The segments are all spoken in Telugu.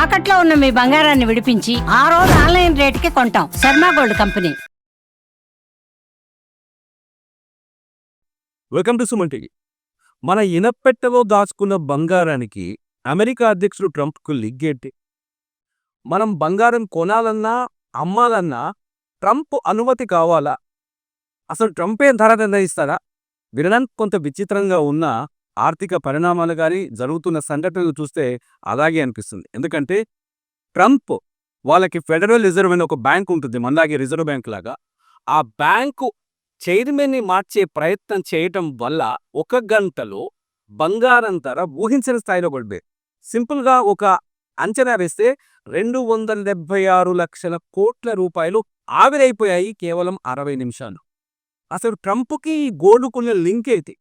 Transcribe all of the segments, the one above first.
తాకట్లో ఉన్న మీ బంగారాన్ని విడిపించి ఆ రోజు ఆన్లైన్ రేటుకి కొంటాం. Sharma gold company. Welcome to Suman TV. మన ఇనపెట్టెలో దాచుకున్న బంగారానికి అమెరికా అధ్యక్షుడు ట్రంప్కు లిగ్గేంటి? మనం బంగారం కొనాలన్నా అమ్మాలన్నా ట్రంప్ అనుమతి కావాలా? అసలు ట్రంపే ధర నిర్ణయిస్తారా? వినడానికి కొంత విచిత్రంగా ఉన్న ఆర్థిక పరిణామాలు కానీ జరుగుతున్న సంఘటనలు చూస్తే అలాగే అనిపిస్తుంది. ఎందుకంటే ట్రంప్ వాళ్ళకి ఫెడరల్ రిజర్వ్ అనే ఒక బ్యాంక్ ఉంటుంది, మనలాగే రిజర్వ్ బ్యాంక్ లాగా. ఆ బ్యాంకు చైర్మన్ని మార్చే ప్రయత్నం చేయటం వల్ల ఒక గంటలో బంగారం ధర ఊహించని స్థాయిలో పడిపోయింది. సింపుల్గా ఒక అంచనా వేస్తే 276 లక్షల కోట్ల రూపాయలు ఆవిరైపోయాయి కేవలం 60 నిమిషాలు. అసలు ట్రంప్కి గోల్డ్కున్న లింక్ ఏంటి?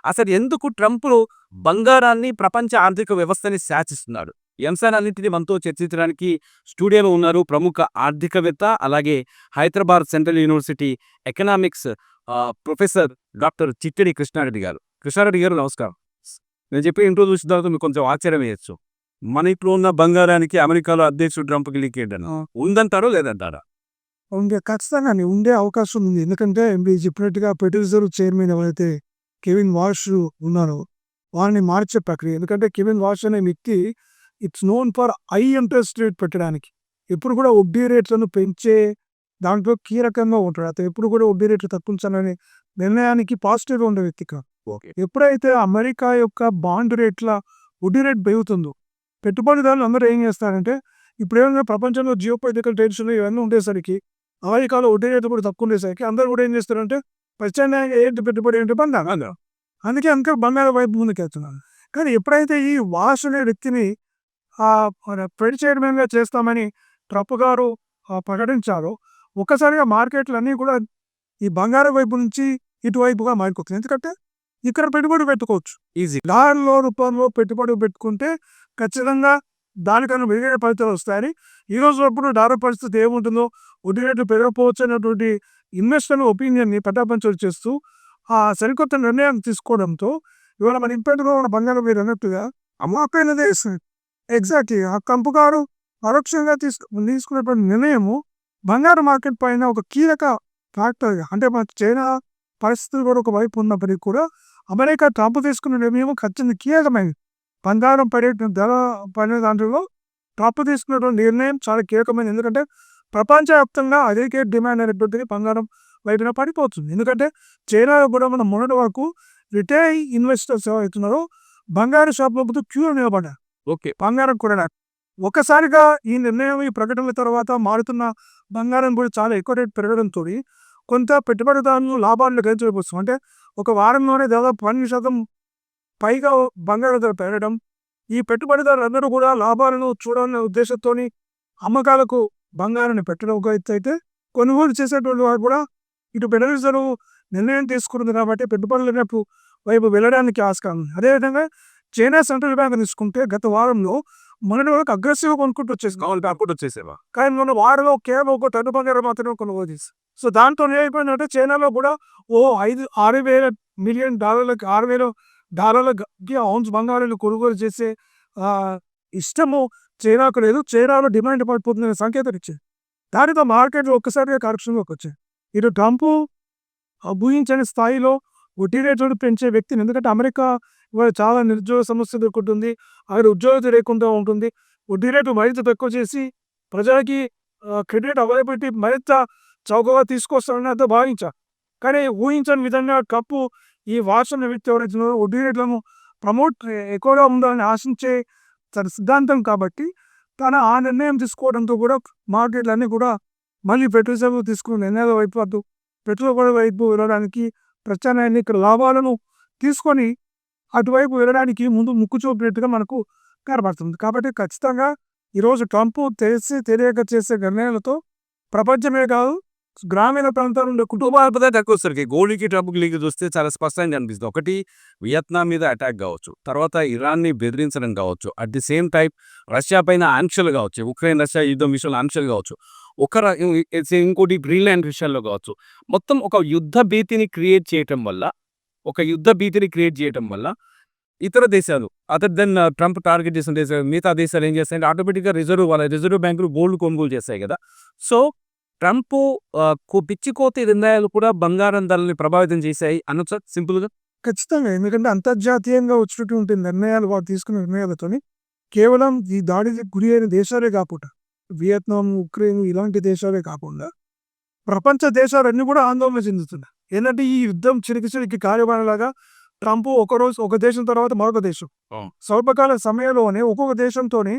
అసలు ఎందుకు ట్రంప్ బంగారాన్ని ప్రపంచ ఆర్థిక వ్యవస్థని శాసిస్తున్నాడు? ఈ అంశాలన్నింటినీ మనతో చర్చించడానికి స్టూడియోలో ఉన్నారు ప్రముఖ ఆర్థికవేత్త, అలాగే Hyderabad central university economics professor doctor Chittedi Krishnareddy గారు. కృష్ణారెడ్డి గారు నమస్కారం. నేను చెప్పి ఇంట్లో చూసిన తర్వాత మీకు కొంచెం ఆశ్చర్యం వేయచ్చు. మన ఇంట్లో ఉన్న బంగారానికి అమెరికాలో అధ్యక్షుడు ట్రంప్కి లింక్ ఏంటని ఉందంటారో లేదంటారా? ఖచ్చితంగా ఉండే అవకాశం ఉంది. ఎందుకంటే మీరు చెప్పినట్టుగా ఫెడరల్ రిజర్వ్ చైర్మన్ ఎవరైతే కెవిన్ వాష్ ఉన్నారో వారిని మార్చే ప్రక్రియ. ఎందుకంటే కెవిన్ వాష్ అనే వ్యక్తి it's known for high interest rate పెట్టడానికి, ఎప్పుడు కూడా వడ్డీ రేట్లను పెంచే దాంట్లో కీలకంగా ఉంటాడు. అతను ఎప్పుడు కూడా వడ్డీ రేట్లు తగ్గించాలనే నిర్ణయానికి పాజిటివ్గా ఉండే వ్యక్తి కాదు. ఎప్పుడైతే అమెరికా యొక్క బాండ్ రేట్ల వడ్డీ రేట్ పెరుగుతుందో పెట్టుబడిదారులు అందరూ ఏం చేస్తారంటే, ఇప్పుడు ఏమైనా ప్రపంచంలో జియోపొలిటికల్ టెన్షన్ ఇవన్నీ ఉండేసరికి అమెరికాలో వడ్డీ రేట్లు కూడా తక్కువ ఉండేసరికి అందరూ కూడా ఏం చేస్తారంటే ప్రత్యామ్నాయంగా ఏంటి పెట్టుబడి ఏంటి బంగారం. అందుకే బంగారం వైపు ముందుకెళ్తున్నారు. కానీ ఎప్పుడైతే ఈ వాష్ అనే వ్యక్తిని ఫెడ్ చైర్మన్గా చేస్తామని ట్రంప్ గారు ప్రకటించారో ఒక్కసారిగా మార్కెట్లు అన్నీ కూడా ఈ బంగారం వైపు నుంచి ఇటువైపుగా మారిపోతుంది. ఎందుకంటే ఇక్కడ పెట్టుబడి పెట్టుకోవచ్చు, ఈజీ డాలర్ల రూపంలో పెట్టుబడి పెట్టుకుంటే ఖచ్చితంగా దానికన్నా మెరుగైన ఫలితాలు వస్తాయని, ఈ రోజు అప్పుడు డాలర్ పరిస్థితి ఏముంటుందో, వడ్డీ రేట్లు పెరగకపోవచ్చు అనేటువంటి ఇన్వెస్టర్ ఒపీనియన్ని పటాపంచలు చేస్తూ ఆ సరికొత్త నిర్ణయం తీసుకోవడంతో ఇవాళ మన ఇంపెంట్గా ఉన్న బంగారం మీరు అన్నట్టుగా అమ్మాకైనదే ఇస్తుంది. ఎగ్జాక్ట్లీ ఆ కంపు గారు పరోక్షంగా తీసుకున్నటువంటి నిర్ణయము బంగారు మార్కెట్ పైన ఒక కీలక ఫ్యాక్టర్గా, అంటే మన చైనా పరిస్థితులు కూడా ఒక వైపు ఉన్నప్పటికీ కూడా అమెరికా ట్రంప్ తీసుకున్న నిర్ణయం ఖచ్చితంగా కీలకమైనది. బంగారం ధర పడే దాంట్లో ట్రంప్ తీసుకున్నటువంటి నిర్ణయం చాలా కీలకమైనది. ఎందుకంటే ప్రపంచవ్యాప్తంగా అదే డిమాండ్ అనేటువంటిది బంగారం వైపున పడిపోతుంది. ఎందుకంటే చైనాలో కూడా మనం మొన్నటి వరకు రిటైల్ ఇన్వెస్టర్స్ ఎవరైతున్నారో బంగారు షాప్లో క్యూ నిలబడ్డారు బంగారం కూడా. ఒక్కసారిగా ఈ నిర్ణయం, ఈ ప్రకటనల తర్వాత మారుతున్న బంగారం కూడా చాలా ఎక్కువ రేటు పెరగడంతో కొంత పెట్టుబడిదారులు లాభాలను గ్రహించవచ్చు. అంటే ఒక వారంలోనే దాదాపు 12% పైగా బంగారం ధర పెరగడం, ఈ పెట్టుబడిదారులు అందరూ కూడా లాభాలను చూడాలనే ఉద్దేశంతో అమ్మకాలకు బంగారాన్ని పెట్టడం ఒక ఎత్తు అయితే, కొనుగోలు చేసేటువంటి వారు కూడా ఇటు ఫెడరల్ రిజర్వ్ నిర్ణయం తీసుకుంటుంది కాబట్టి పెట్టుబడుల వైపు వెళ్ళడానికి ఆస్కారం ఉంది. అదేవిధంగా చైనా సెంట్రల్ బ్యాంక్ తీసుకుంటే గత వారంలో మొన్నటి వరకు అగ్రెసివ్గా కొనుక్కుంటూ వచ్చేసేవా, కానీ మొన్న వారంలో కేవలం ఒక టన్ను బంగారం మాత్రమే కొనుగోలు చేసి. సో దాంతో ఏమైపోయిందంటే చైనాలో కూడా $6,000 మిలియన్ $6,000 ఔన్స్ బంగారాన్ని కొనుగోలు చేసే ఇష్టము చైనాకు లేదు. చైనాలో డిమాండ్ పడిపోతుందనే సంకేతం ఇచ్చింది. దానితో మార్కెట్లో ఒక్కసారిగా కరెక్షన్లోకి వచ్చాయి. ఇటు ట్రంప్ ఊహించని స్థాయిలో వడ్డీ రేట్లను పెంచే వ్యక్తిని, ఎందుకంటే అమెరికా ఇవాళ చాలా నిరుద్యోగ సమస్య ఎదుర్కొంటుంది, అక్కడ ఉద్యోగం లేకుండా ఉంటుంది. వడ్డీ రేటు మరింత తక్కువ చేసి ప్రజలకి క్రెడిట్ అవైలబిలిటీ మరింత చౌకగా తీసుకొస్తారని అంతా భావించారు. కానీ ఊహించని విధంగా ట్రంప్ ఈ వార్షణ వ్యక్తి ఎవరైతే వడ్డీ రేట్లను ప్రమోట్ ఎక్కువగా ఉండాలని ఆశించే తన సిద్ధాంతం కాబట్టి ఆ నిర్ణయం తీసుకోవడంతో కూడా మార్కెట్లన్నీ కూడా మళ్ళీ ఫెడరల్ రిజర్వ్ తీసుకున్న నిర్ణయాల వైపు అటు పెట్టుబడి వైపు వెళ్ళడానికి, ప్రత్యామ్నాయాన్ని ఇక్కడ లాభాలను తీసుకొని అటువైపు వెళ్ళడానికి ముందు ముక్కు చూపినట్టుగా మనకు కనబడుతుంది. కాబట్టి ఖచ్చితంగా ఈరోజు ట్రంప్ తెలియక చేసే నిర్ణయాలతో ప్రపంచమే కాదు గ్రామీణ ప్రాంతాల నుండి కుటుంబాల తక్కువ వస్తుంది. గోల్డ్కి ట్రంప్కి లింక్ చూస్తే చాలా స్పష్టంగా అనిపిస్తుంది. ఒకటి వియత్నాం మీద అటాక్ కావచ్చు, తర్వాత ఇరాన్ని బెదిరించడం కావచ్చు, at the same time Russia పైన ఆంక్షలు కావచ్చు, ఉక్రెయిన్ రష్యా యుద్ధం విషయంలో ఆంక్షలు కావచ్చు, ఇంకోటి గ్రీన్లాండ్ విషయాల్లో కావచ్చు. మొత్తం ఒక యుద్ధ భీతిని క్రియేట్ చేయటం వల్ల ఇతర దేశాలు అదర్ దెన్ ట్రంప్ టార్గెట్ చేసిన దేశాలు మిగతా దేశాలు ఏం చేస్తాయంటే ఆటోమేటిక్గా రిజర్వ్ బ్యాంకులు గోల్డ్ కొనుగోలు చేస్తాయి కదా. సో ట్రంప్ పిచ్చి కోతి నిర్ణయాలు కూడా బంగారం ధరల్ని ప్రభావితం చేశాయి అనొచ్చా సింపుల్గా? ఖచ్చితంగా. ఎందుకంటే అంతర్జాతీయంగా వచ్చినటువంటి నిర్ణయాలు వారు తీసుకున్న నిర్ణయాలతోని కేవలం ఈ దాడికి గురి అయిన దేశాలే కాకుండా వియత్నాం, ఉక్రెయిన్ ఇలాంటి దేశాలే కాకుండా ప్రపంచ దేశాలన్నీ కూడా ఆందోళన చెందుతున్నాయి. ఏంటంటే ఈ యుద్ధం చిరికి కార్యమానలాగా ట్రంప్ ఒక దేశం తర్వాత మరొక దేశం స్వల్పకాల సమయంలోనే ఒక్కొక్క దేశంతోని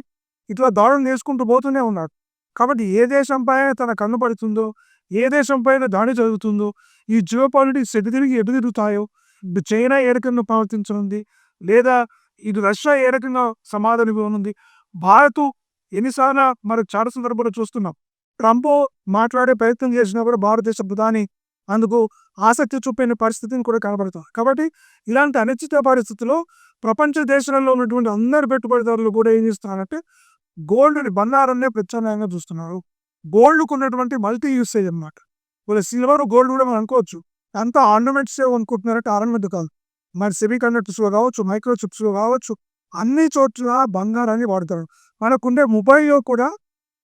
ఇట్లా దాడులు చేసుకుంటూ పోతూనే ఉన్నాడు. కాబట్టి ఏ దేశం పైన తన కన్ను పడుతుందో, ఏ దేశం పైన దాడి జరుగుతుందో, ఈ జియో పాలిటిక్స్ ఎటు తిరుగుతాయో, ఇటు చైనా ఏ రకంగా ప్రవర్తించనుంది, లేదా ఇటు రష్యా ఏ రకంగా సమాధానం ఇవ్వనుంది, భారత్ ఎన్నిసార్లు మనకు చాలా సందర్భాలు చూస్తున్నాం. ట్రంప్ మాట్లాడే ప్రయత్నం చేసినా కూడా భారతదేశ ప్రధాని అందుకు ఆసక్తి చూపిన పరిస్థితిని కూడా కనబడుతుంది. కాబట్టి ఇలాంటి అనిశ్చిత పరిస్థితుల్లో ప్రపంచ దేశాలలో ఉన్నటువంటి అందరి పెట్టుబడిదారులు కూడా ఏం చేస్తున్నారంటే గోల్డ్ని, బంగారాన్నే ప్రత్యామ్నాయంగా చూస్తున్నారు. గోల్డ్కు ఉన్నటువంటి మల్టీ యూసేజ్ అన్నమాట. వాళ్ళ సిల్వర్, గోల్డ్ కూడా మనం అనుకోవచ్చు అంతా ఆర్నమెంట్సే అనుకుంటున్నారంటే ఆర్నమెంట్ కాదు. మరి సెమీ కండక్టర్స్లో కావచ్చు, మైక్రో చిప్స్లో కావచ్చు, అన్ని చోట్ల బంగారాన్ని వాడతారు. మనకుండే మొబైల్లో కూడా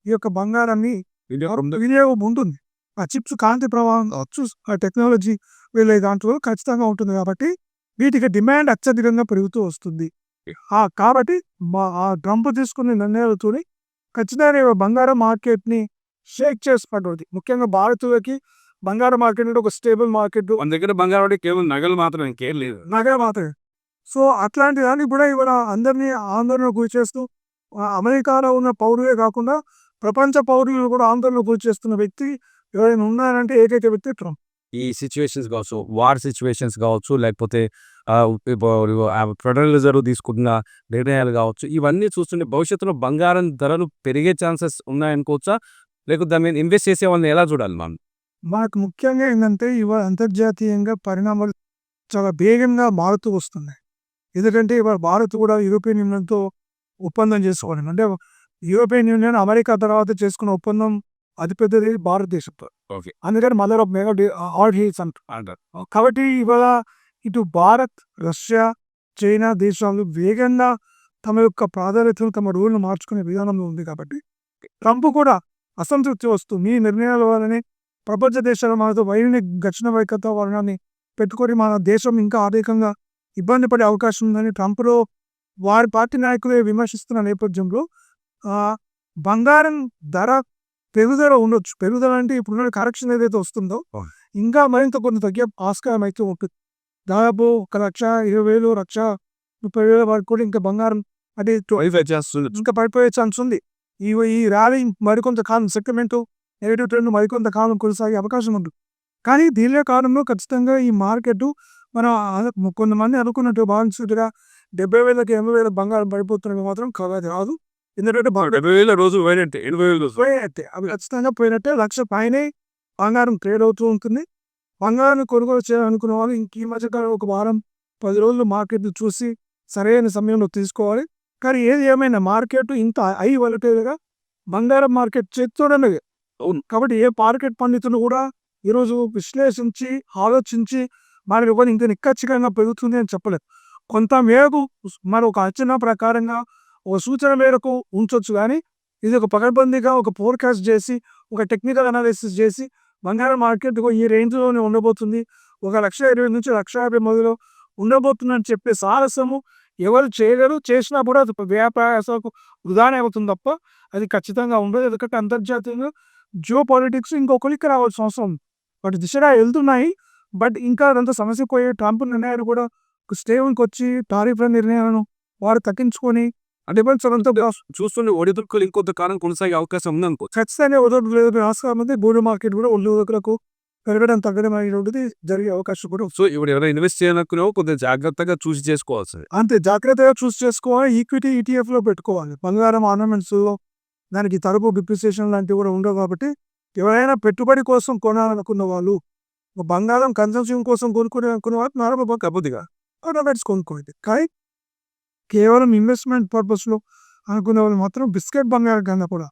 ఈ యొక్క బంగారాన్ని వినియోగం ఉంటుంది. ఆ చిప్స్ కాంతి ప్రవాహం కావచ్చు, ఆ టెక్నాలజీ వీళ్ళ దాంట్లో ఖచ్చితంగా ఉంటుంది. కాబట్టి వీటికి డిమాండ్ అత్యధికంగా పెరుగుతూ వస్తుంది. కాబట్టి ఆ ట్రంప్ తీసుకునే నిర్ణయాలతో ఖచ్చితంగా బంగారం మార్కెట్ని షేక్ చేసి పడుతుంది. ముఖ్యంగా భారత్లోకి బంగారం మార్కెట్ అంటే ఒక స్టేబుల్ మార్కెట్. మన దగ్గర బంగారం అంటే కేవలం నగలు మాత్రం ఇంకేం లేదు. నగలు మాత్రమే. సో అట్లాంటి దాన్ని కూడా ఇవాళ అందరినీ ఆందోళనకు గురి చేస్తూ అమెరికాలో ఉన్న పౌరులే కాకుండా ప్రపంచ పౌరులను కూడా ఆందోళనకు గురి చేస్తున్న వ్యక్తి ఎవరైనా ఉన్నారంటే ఏకైక వ్యక్తి ట్రంప్. ఈ సిచ్యువేషన్స్ కావచ్చు, వార్ సిచ్యువేషన్స్ కావచ్చు, లేకపోతే ఫెడరల్ రిజర్వ్ తీసుకున్న నిర్ణయాలు కావచ్చు, ఇవన్నీ చూస్తుంటే భవిష్యత్తులో బంగారం ధరలు పెరిగే ఛాన్సెస్ ఉన్నాయనుకోవచ్చా? లేకపోతే దాని మీద ఇన్వెస్ట్ చేసే వాళ్ళని ఎలా చూడాలి మనం? మనకు ముఖ్యంగా ఏంటంటే ఇవాళ అంతర్జాతీయంగా పరిణామాలు చాలా వేగంగా మారుతూ వస్తున్నాయి. ఎందుకంటే ఇవాళ భారత్ కూడా యూరోపియన్ యూనియన్తో ఒప్పందం చేసుకోవాలి. అంటే యూరోపియన్ యూనియన్ అమెరికా తర్వాత చేసుకున్న ఒప్పందం అతిపెద్దది భారతదేశంతో. ఓకే. అందుకని mother of mega all heels అంటారు. కాబట్టి ఇవాళ ఇటు భారత్, రష్యా, చైనా దేశాలు వేగంగా తమ యొక్క ప్రాధాన్యతను, తమ రూల్ను మార్చుకునే విధానంలో ఉంది. కాబట్టి ట్రంప్ కూడా అసంతృప్తి వస్తూ మీ నిర్ణయాల వల్లనే ప్రపంచ దేశాల మనతో వైరిని ఘర్షణ వైఖరితో వర్ణాన్ని పెట్టుకొని మన దేశం ఇంకా ఆర్థికంగా ఇబ్బంది పడే అవకాశం ఉందని ట్రంప్లో వారి పార్టీ నాయకులే విమర్శిస్తున్న నేపథ్యంలో బంగారం ధర పెరుగుదల ఉండొచ్చు. పెరుగుదల అంటే ఇప్పుడున్న కరెక్షన్ ఏదైతే వస్తుందో ఇంకా మరింత కొంత తగ్గే ఆస్కారం అయితే ఉంటుంది. దాదాపు 1,20,000, 1,30,000 వరకు కూడా ఇంకా బంగారం అంటే ఇంకా పడిపోయే ఛాన్స్ ఉంది. ఈ ర్యాలీ మరికొంత కాలం సెటిల్మెంట్ నెగటివ్ ట్రెండ్ మరికొంత కాలం కొనసాగే అవకాశం ఉంది. కానీ దీనిలో కాలంలో ఖచ్చితంగా ఈ మార్కెట్ మనం కొంతమంది అనుకున్నట్టు భావించుగా 70,000, 80,000 బంగారం పడిపోతున్నవి మాత్రం అది రాదు. ఎందుకంటే 70,000 రోజు పోయినట్టే, 80,000 పోయినట్టే అవి ఖచ్చితంగా పోయినట్టే. 1,00,000 పైనే బంగారం ట్రేడ్ అవుతూ ఉంటుంది. బంగారం కొనుగోలు చేయాలనుకున్న వాళ్ళు ఇంక ఈ మధ్యకాలం ఒక వారం 10 రోజులు మార్కెట్ చూసి సరైన సమయంలో తీసుకోవాలి. కానీ ఏది ఏమైనా మార్కెట్ ఇంత వలటేగా బంగారం మార్కెట్ చేతితోనే. కాబట్టి ఏ మార్కెట్ పండితులు కూడా ఈరోజు విశ్లేషించి ఆలోచించి మరి ఇంకా నిక్కచ్చిగా పెరుగుతుంది అని చెప్పలేదు. కొంత మేరకు మరి ఒక అంచనా ప్రకారంగా ఒక సూచన మేరకు ఉంచవచ్చు. కానీ ఇది ఒక పకడ్బందీగా ఒక ఫోర్కాస్ట్ చేసి ఒక టెక్నికల్ అనాలిసిస్ చేసి బంగారం మార్కెట్ ఈ రేంజ్లోనే ఉండబోతుంది, 1,20,000 నుంచి 1,50,000 మధ్యలో ఉండబోతుందని చెప్పే సాహసము ఎవరు చేయలేరు. చేసినా కూడా అది వ్యాపారకు వృధానే అవుతుంది తప్ప అది ఖచ్చితంగా ఉండదు. ఎందుకంటే అంతర్జాతీయంగా జియో పాలిటిక్స్ ఇంకొకరికి రావాల్సిన అవసరం ఉంది. వాటి దిశగా వెళ్తున్నాయి. బట్ ఇంకా అదంతా సమస్య పోయే ట్రంప్ నిర్ణయాలు కూడా స్టేవ్కి వచ్చి టారిఫ్ల నిర్ణయాలను వారు తగ్గించుకొని డిఫెన్స్తో చూస్తుంటే ఒడిదుడుకులు ఇంకొంత కాలం కొనసాగే అవకాశం ఉందనుకో. ఖచ్చితంగా ఒడిదుడుకులు ఆస్కారం ఉంది. గోల్డ్ మార్కెట్ కూడా ఒడిదుడుకులకు పెరగడం తగ్గడం అనేటువంటిది జరిగే అవకాశం కూడా. సో ఇప్పుడు ఎవరైనా ఇన్వెస్ట్ చేయాలనుకున్నావో కొంచెం జాగ్రత్తగా చూసి చేసుకోవాల్సింది. అంతే జాగ్రత్తగా చూసి చేసుకోవాలి. ఈక్విటీ ఈటీఎఫ్లో పెట్టుకోవాలి. బంగారం ఆర్నమెంట్స్లో దానికి తరపు డిప్రిసియేషన్ లాంటివి కూడా ఉండవు. కాబట్టి ఎవరైనా పెట్టుబడి కోసం కొనాలనుకున్న వాళ్ళు, బంగారం కన్సంప్షన్ కోసం కొనుక్కునే అనుకున్న వాళ్ళు నార్మల్ కబుద్దిగా ఆర్నమెంట్స్ కొనుక్కోండి. కానీ కేవలం ఇన్వెస్ట్మెంట్ పర్పస్లో అనుకునే వాళ్ళు మాత్రం బిస్కెట్ బంగారం కన్నా కూడా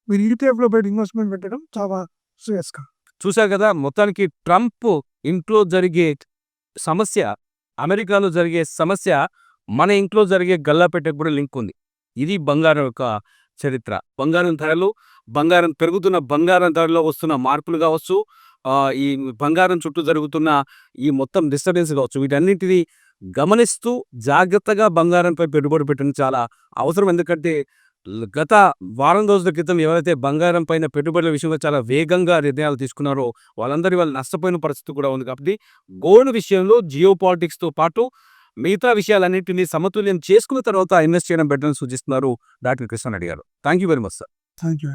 మీరు ఈటీఎఫ్లో పెట్టి ఇన్వెస్ట్మెంట్ పెట్టడం చాలా శ్రేయస్కరం. చూశారు కదా, మొత్తానికి ట్రంప్ ఇంట్లో జరిగే సమస్య, అమెరికాలో జరిగే సమస్య మన ఇంట్లో జరిగే గల్లాపెట్టెకు కూడా లింక్ ఉంది. ఇది బంగారం యొక్క చరిత్ర. బంగారం ధరలు, పెరుగుతున్న బంగారం ధరలో వస్తున్న మార్పులు కావచ్చు, ఈ బంగారం చుట్టూ జరుగుతున్న ఈ మొత్తం డిస్టర్బెన్స్ కావచ్చు, వీటన్నిటిని గమనిస్తూ జాగ్రత్తగా బంగారంపై పెట్టుబడి పెట్టడం చాలా అవసరం. ఎందుకంటే గత వారం రోజుల క్రితం ఎవరైతే బంగారం పైన పెట్టుబడుల విషయంలో చాలా వేగంగా నిర్ణయాలు తీసుకున్నారో వాళ్ళు నష్టపోయిన పరిస్థితి కూడా ఉంది. కాబట్టి గోల్డ్ విషయంలో జియో పాలిటిక్స్తో పాటు మిగతా విషయాలన్నింటినీ సమతుల్యం చేసుకున్న తర్వాత ఇన్వెస్ట్ చేయడం బెటర్ అని సూచిస్తున్నారు డాక్టర్ కృష్ణారెడ్డి గారు. Thank you very much sir. Thank you.